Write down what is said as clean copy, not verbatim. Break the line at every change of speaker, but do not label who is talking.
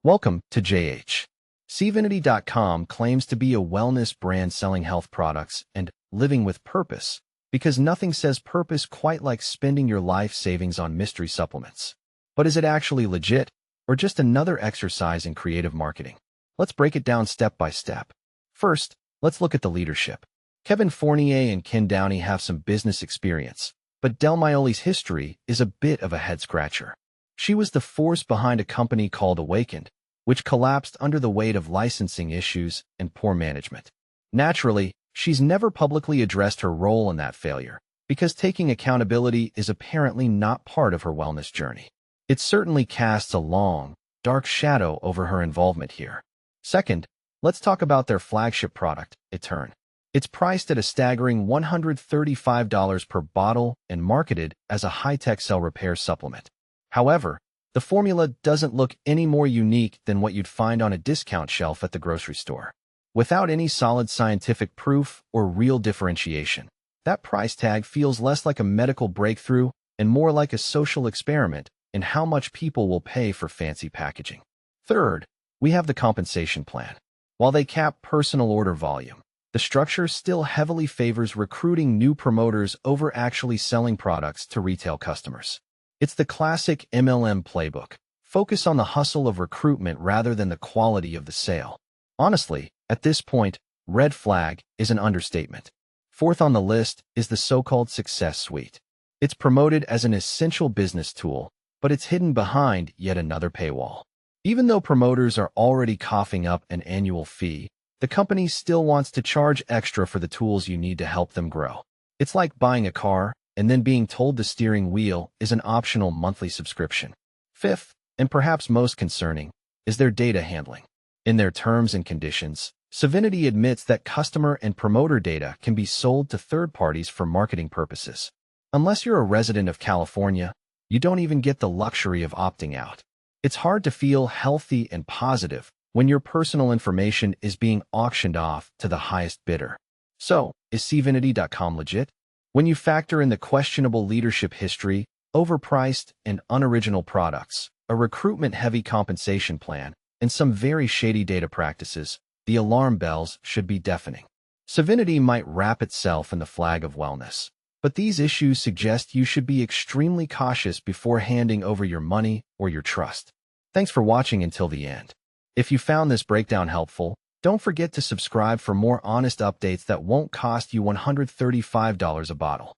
Welcome to JH. Sevinity.com claims to be a wellness brand selling health products and living with purpose, because nothing says purpose quite like spending your life savings on mystery supplements. But is it actually legit, or just another exercise in creative marketing? Let's break it down step by step. First, let's look at the leadership. Kevin Fournier and Ken Downey have some business experience, but Del Maioli's history is a bit of a head-scratcher. She was the force behind a company called Awakened, which collapsed under the weight of licensing issues and poor management. Naturally, she's never publicly addressed her role in that failure, because taking accountability is apparently not part of her wellness journey. It certainly casts a long, dark shadow over her involvement here. Second, let's talk about their flagship product, Eturn. It's priced at a staggering $135 per bottle and marketed as a high-tech cell repair supplement. However, the formula doesn't look any more unique than what you'd find on a discount shelf at the grocery store. Without any solid scientific proof or real differentiation, that price tag feels less like a medical breakthrough and more like a social experiment in how much people will pay for fancy packaging. Third, we have the compensation plan. While they cap personal order volume, the structure still heavily favors recruiting new promoters over actually selling products to retail customers. It's the classic MLM playbook. Focus on the hustle of recruitment rather than the quality of the sale. Honestly, at this point, red flag is an understatement. Fourth on the list is the so-called Success Suite. It's promoted as an essential business tool, but it's hidden behind yet another paywall. Even though promoters are already coughing up an annual fee, the company still wants to charge extra for the tools you need to help them grow. It's like buying a car and then being told the steering wheel is an optional monthly subscription. Fifth, and perhaps most concerning, is their data handling. In their terms and conditions, Sevinity admits that customer and promoter data can be sold to third parties for marketing purposes. Unless you're a resident of California, you don't even get the luxury of opting out. It's hard to feel healthy and positive when your personal information is being auctioned off to the highest bidder. So, is Sevinity.com legit? When you factor in the questionable leadership history, overpriced and unoriginal products, a recruitment-heavy compensation plan, and some very shady data practices, the alarm bells should be deafening. Sevinity might wrap itself in the flag of wellness, but these issues suggest you should be extremely cautious before handing over your money or your trust. Thanks for watching until the end. If you found this breakdown helpful, don't forget to subscribe for more honest updates that won't cost you $135 a bottle.